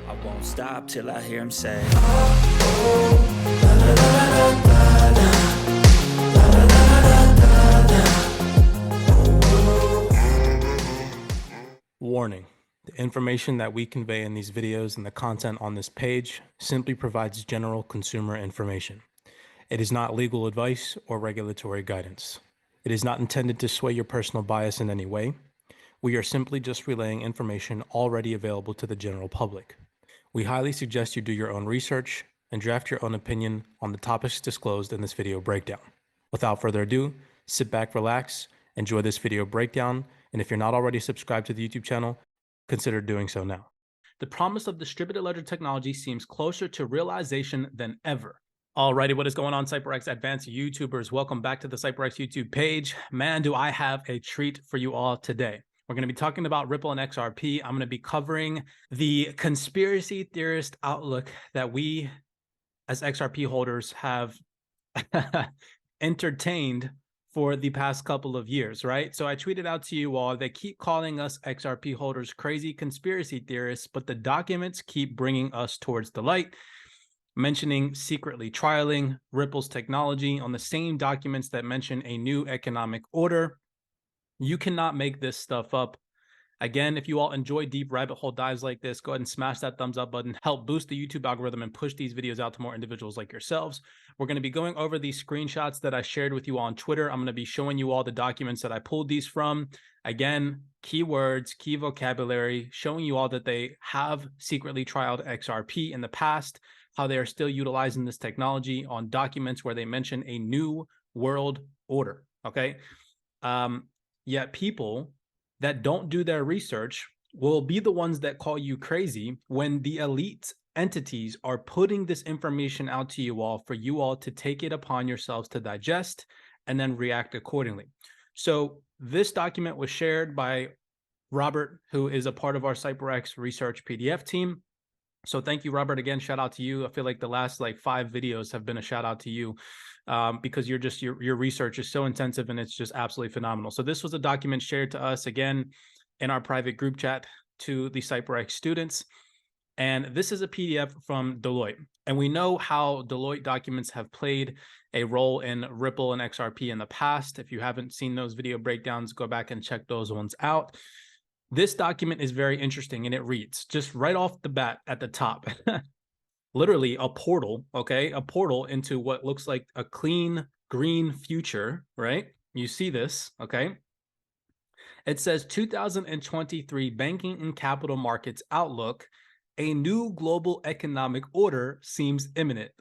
I won't stop till I hear him say, Warning: the information that we convey in these videos and the content on this page simply provides general consumer information. It is not legal advice or regulatory guidance. It is not intended to sway your personal bias in any way. We are simply just relaying information already available to the general public. We highly suggest you do your own research and draft your own opinion on the topics disclosed in this video breakdown. Without further ado, sit back, relax, enjoy this video breakdown, and if you're not already subscribed to the YouTube channel, consider doing so now. The promise of distributed ledger technology seems closer to realization than ever. Alrighty, what is going on, CYPRX advanced YouTubers? Welcome back to the CYPRX YouTube page. Man, do I have a treat for you all today. We're going to be talking about Ripple and XRP. I'm going to be covering the conspiracy theorist outlook that we as XRP holders have entertained for the past couple of years, right? So I tweeted out to you all, they keep calling us XRP holders crazy conspiracy theorists, but the documents keep bringing us towards the light, mentioning secretly trialing Ripple's technology on the same documents that mention a new economic order. You cannot make this stuff up. Again, if you all enjoy deep rabbit hole dives like this, go ahead and smash that thumbs up button, help boost the YouTube algorithm and push these videos out to more individuals like yourselves. We're going to be going over these screenshots that I shared with you on Twitter. I'm going to be showing you all the documents that I pulled these from. Again, keywords, key vocabulary, showing you all that they have secretly trialed XRP in the past, how they are still utilizing this technology on documents where they mention a new world order, okay? Yet people that don't do their research will be the ones that call you crazy when the elite entities are putting this information out to you all for you all to take it upon yourselves to digest and then react accordingly. So this document was shared by Robert, who is a part of our CYPRX research PDF team. So thank you, Robert. Again, shout out to you. I feel like the last 5 videos have been a shout out to you because your research is so intensive and it's just absolutely phenomenal. So this was a document shared to us again in our private group chat to the CYPRX students. And this is a PDF from Deloitte. And we know how Deloitte documents have played a role in Ripple and XRP in the past. If you haven't seen those video breakdowns, go back and check those ones out. This document is very interesting, and it reads, just right off the bat at the top, literally a portal, okay? A portal into what looks like a clean green future, right? You see this, okay? It says 2023 Banking and Capital Markets Outlook, a new global economic order seems imminent.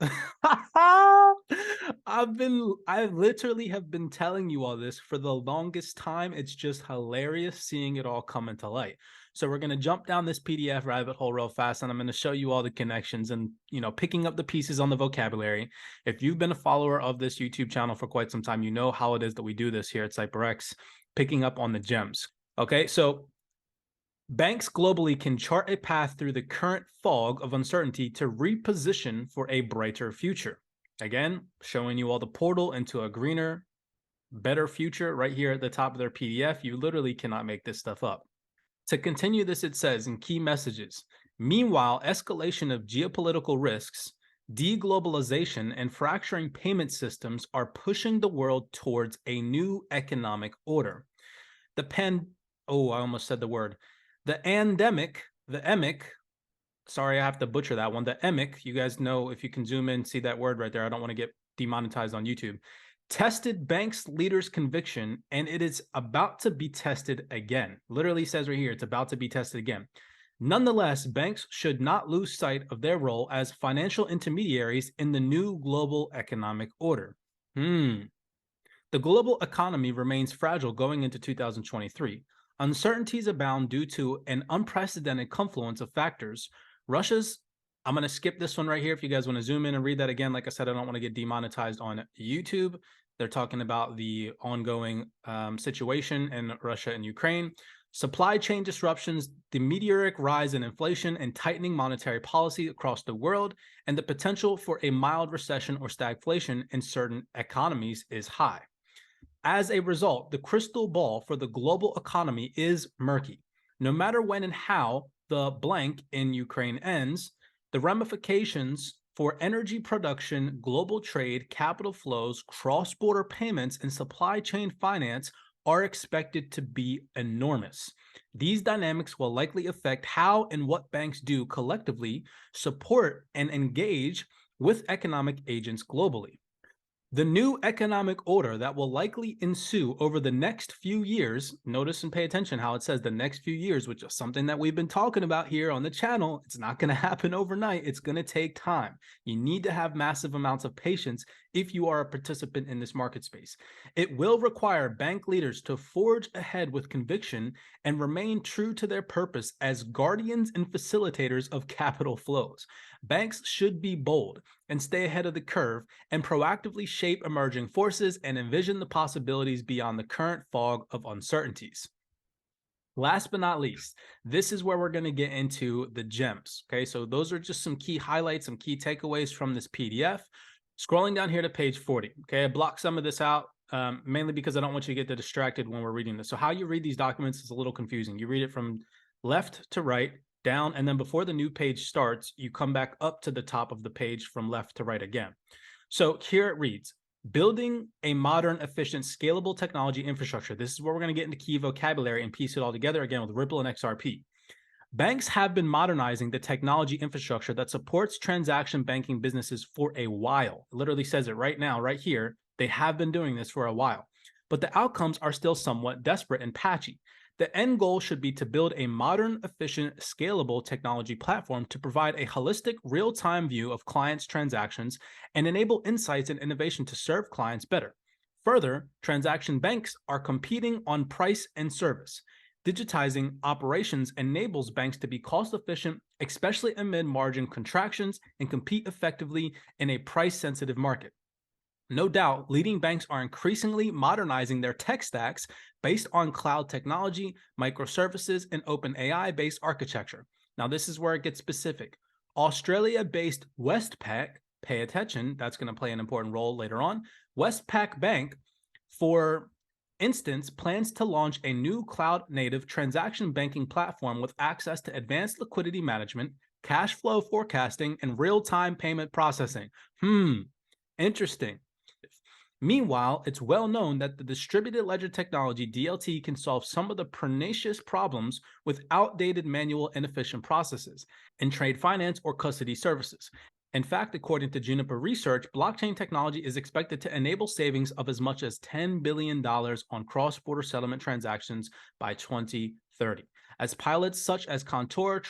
I literally have been telling you all this for the longest time. It's just hilarious seeing it all come into light. So we're going to jump down this PDF rabbit hole real fast, and I'm going to show you all the connections and, picking up the pieces on the vocabulary. If you've been a follower of this YouTube channel for quite some time, you know how it is that we do this here at CYPRX, picking up on the gems. Okay, so banks globally can chart a path through the current fog of uncertainty to reposition for a brighter future. Again, showing you all the portal into a greener, better future right here at the top of their PDF. You literally cannot make this stuff up. To continue this, it says in key messages, meanwhile, escalation of geopolitical risks, deglobalization, and fracturing payment systems are pushing the world towards a new economic order. The emic, sorry, I have to butcher that one. The emic, you guys know, if you can zoom in, see that word right there. I don't want to get demonetized on YouTube. Tested banks leaders' conviction, and it is about to be tested again. Literally says right here, it's about to be tested again. Nonetheless, banks should not lose sight of their role as financial intermediaries in the new global economic order. The global economy remains fragile going into 2023. Uncertainties abound due to an unprecedented confluence of factors. I'm going to skip this one right here if you guys want to zoom in and read that again. Like I said, I don't want to get demonetized on YouTube. They're talking about the ongoing situation in Russia and Ukraine. Supply chain disruptions, the meteoric rise in inflation and tightening monetary policy across the world, and the potential for a mild recession or stagflation in certain economies is high. As a result, the crystal ball for the global economy is murky. No matter when and how the blank in Ukraine ends, the ramifications for energy production, global trade, capital flows, cross-border payments, and supply chain finance are expected to be enormous. These dynamics will likely affect how and what banks do collectively support and engage with economic agents globally. The new economic order that will likely ensue over the next few years, notice and pay attention how it says the next few years, which is something that we've been talking about here on the channel. It's not going to happen overnight. It's going to take time. You need to have massive amounts of patience if you are a participant in this market space. It will require bank leaders to forge ahead with conviction and remain true to their purpose as guardians and facilitators of capital flows. Banks should be bold and stay ahead of the curve and proactively shape emerging forces and envision the possibilities beyond the current fog of uncertainties. Last but not least, this is where we're going to get into the gems. Okay, so those are just some key highlights, some key takeaways from this PDF. Scrolling down here to page 40. Okay, I blocked some of this out mainly because I don't want you to get distracted when we're reading this. So how you read these documents is a little confusing. You read it from left to right, down, and then before the new page starts, you come back up to the top of the page from left to right again. So here it reads, building a modern, efficient, scalable technology infrastructure. This is where we're going to get into key vocabulary and piece it all together again with Ripple and XRP. Banks have been modernizing the technology infrastructure that supports transaction banking businesses for a while. It literally says it right now, right here. They have been doing this for a while, but the outcomes are still somewhat desperate and patchy. The end goal should be to build a modern, efficient, scalable technology platform to provide a holistic, real-time view of clients' transactions and enable insights and innovation to serve clients better. Further, transaction banks are competing on price and service. Digitizing operations enables banks to be cost-efficient, especially amid margin contractions, and compete effectively in a price-sensitive market. No doubt, leading banks are increasingly modernizing their tech stacks based on cloud technology, microservices, and open AI-based architecture. Now, this is where it gets specific. Australia-based Westpac, pay attention, that's going to play an important role later on. Westpac Bank, for instance, plans to launch a new cloud-native transaction banking platform with access to advanced liquidity management, cash flow forecasting, and real-time payment processing. Interesting. Meanwhile, it's well known that the distributed ledger technology, DLT, can solve some of the pernicious problems with outdated manual inefficient processes in trade finance or custody services. In fact, according to Juniper Research, blockchain technology is expected to enable savings of as much as $10 billion on cross-border settlement transactions by 2030. As pilots such as Contour,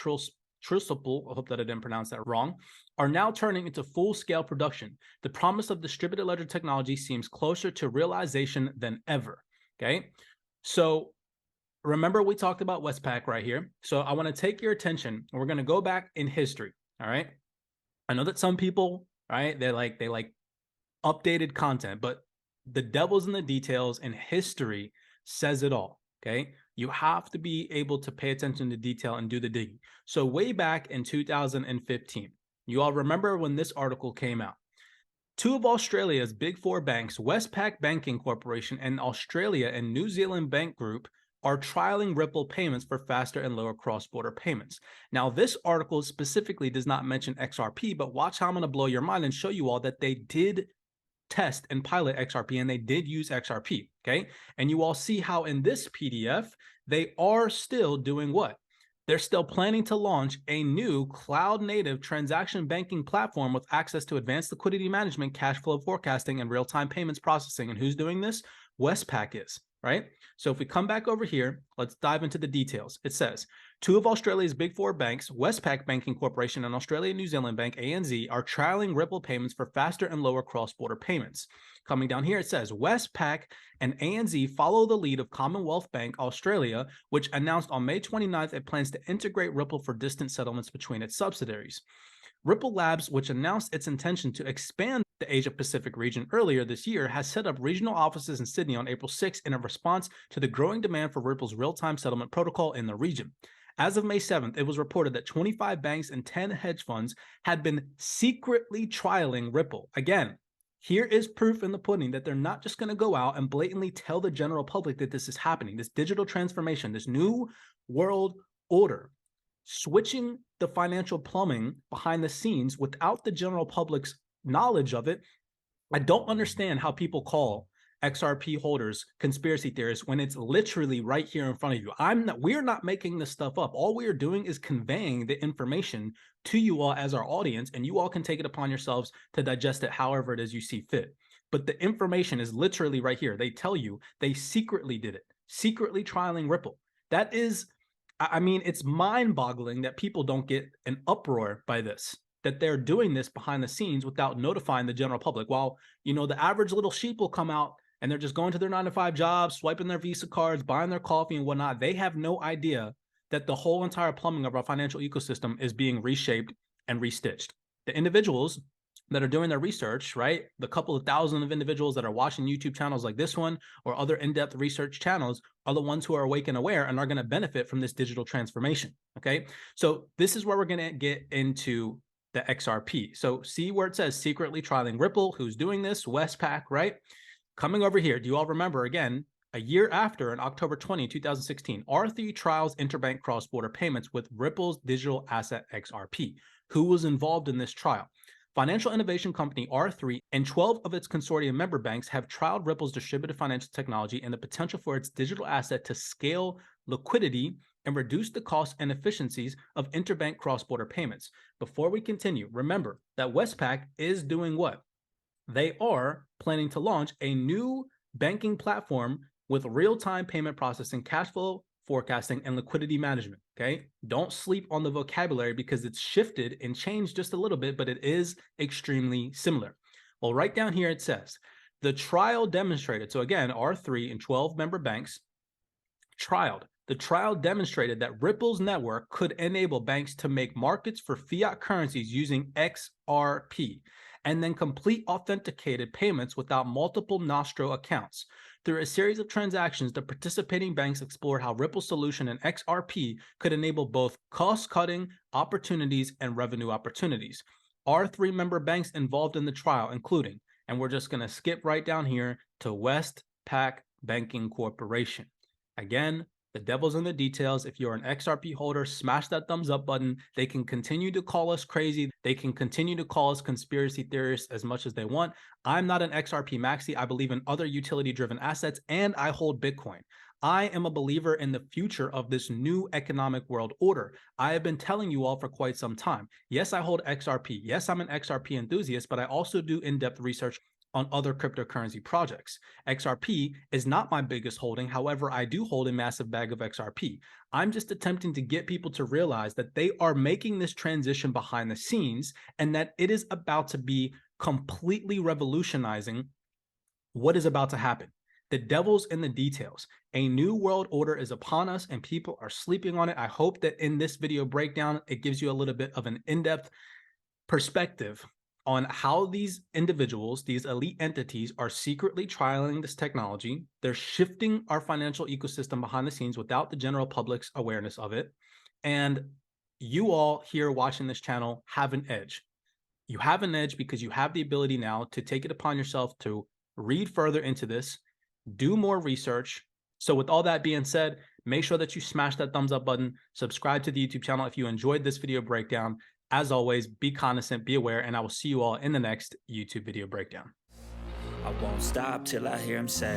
Truciple, I hope that I didn't pronounce that wrong, are now turning into full-scale production, the promise of distributed ledger technology seems closer to realization than ever. Okay, so remember we talked about Westpac right here. So I want to take your attention, and we're going to go back in history. All right, I know that some people, right, they like updated content, but the devil's in the details, and history says it all. Okay, you have to be able to pay attention to detail and do the digging. So way back in 2015, you all remember when this article came out. Two of Australia's big four banks, Westpac Banking Corporation and Australia and New Zealand Bank Group, are trialing Ripple payments for faster and lower cross-border payments. Now, this article specifically does not mention XRP, but watch how I'm going to blow your mind and show you all that they did test and pilot XRP, and they did use XRP, okay? And you all see how in this PDF, they are still doing what? They're still planning to launch a new cloud-native transaction banking platform with access to advanced liquidity management, cash flow forecasting, and real-time payments processing. And who's doing this? Westpac is, right? So if we come back over here, let's dive into the details. It says, two of Australia's big four banks, Westpac Banking Corporation and Australia New Zealand Bank, ANZ, are trialing Ripple payments for faster and lower cross-border payments. Coming down here, it says, Westpac and ANZ follow the lead of Commonwealth Bank Australia, which announced on May 29th it plans to integrate Ripple for distant settlements between its subsidiaries. Ripple Labs, which announced its intention to expand the Asia-Pacific region earlier this year, has set up regional offices in Sydney on April 6th in a response to the growing demand for Ripple's real-time settlement protocol in the region. As of May 7th, it was reported that 25 banks and 10 hedge funds had been secretly trialing Ripple. Again, here is proof in the pudding that they're not just going to go out and blatantly tell the general public that this is happening, this digital transformation, this new world order. switching the financial plumbing behind the scenes without the general public's knowledge of it. I don't understand how people call XRP holders conspiracy theorists when it's literally right here in front of you. We're not making this stuff up. All we are doing is conveying the information to you all as our audience, and you all can take it upon yourselves to digest it however it is you see fit. But the information is literally right here. They tell you they secretly did it, secretly trialing Ripple. That is, I mean, it's mind-boggling that people don't get an uproar by this, that they're doing this behind the scenes without notifying the general public. While, you know, the average little sheep will come out and they're just going to their 9-to-5 jobs, swiping their Visa cards, buying their coffee and whatnot. They have no idea that the whole entire plumbing of our financial ecosystem is being reshaped and restitched. The individuals that are doing their research, right? The couple of thousand of individuals that are watching YouTube channels like this one or other in-depth research channels are the ones who are awake and aware and are going to benefit from this digital transformation. Okay. So this is where we're going to get into the XRP. So see where it says secretly trialing Ripple, who's doing this? Westpac, right? Coming over here, do you all remember, again, a year after, in October 20, 2016, R3 trials interbank cross-border payments with Ripple's digital asset XRP. Who was involved in this trial? Financial innovation company R3 and 12 of its consortium member banks have trialed Ripple's distributed financial technology and the potential for its digital asset to scale liquidity and reduce the costs and efficiencies of interbank cross-border payments. Before we continue, remember that Westpac is doing what? They are planning to launch a new banking platform with real-time payment processing, cash flow forecasting, and liquidity management, okay? Don't sleep on the vocabulary because it's shifted and changed just a little bit, but it is extremely similar. Well, right down here it says, the trial demonstrated, so again, R3 and 12 member banks trialed. The trial demonstrated that Ripple's network could enable banks to make markets for fiat currencies using XRP and then complete authenticated payments without multiple Nostro accounts. Through a series of transactions, the participating banks explored how Ripple's solution and XRP could enable both cost-cutting opportunities and revenue opportunities. R3 member banks involved in the trial, including, and we're just going to skip right down here to Westpac Banking Corporation. Again, the devil's in the details. If you're an XRP holder, smash that thumbs up button. They can continue to call us crazy. They can continue to call us conspiracy theorists as much as they want. I'm not an XRP maxi. I believe in other utility-driven assets, and I hold Bitcoin. I am a believer in the future of this new economic world order. I have been telling you all for quite some time. Yes, I hold XRP. Yes, I'm an XRP enthusiast, but I also do in-depth research on other cryptocurrency projects. XRP is not my biggest holding. However, I do hold a massive bag of XRP. I'm just attempting to get people to realize that they are making this transition behind the scenes and that it is about to be completely revolutionizing what is about to happen. The devil's in the details. A new world order is upon us and people are sleeping on it. I hope that in this video breakdown, it gives you a little bit of an in-depth perspective on how these individuals, these elite entities, are secretly trialing this technology. They're shifting our financial ecosystem behind the scenes without the general public's awareness of it. And you all here watching this channel have an edge. You have an edge because you have the ability now to take it upon yourself to read further into this, do more research. So with all that being said, make sure that you smash that thumbs up button, subscribe to the YouTube channel if you enjoyed this video breakdown. As always, be cognizant, be aware, and I will see you all in the next YouTube video breakdown. I won't stop till I hear him say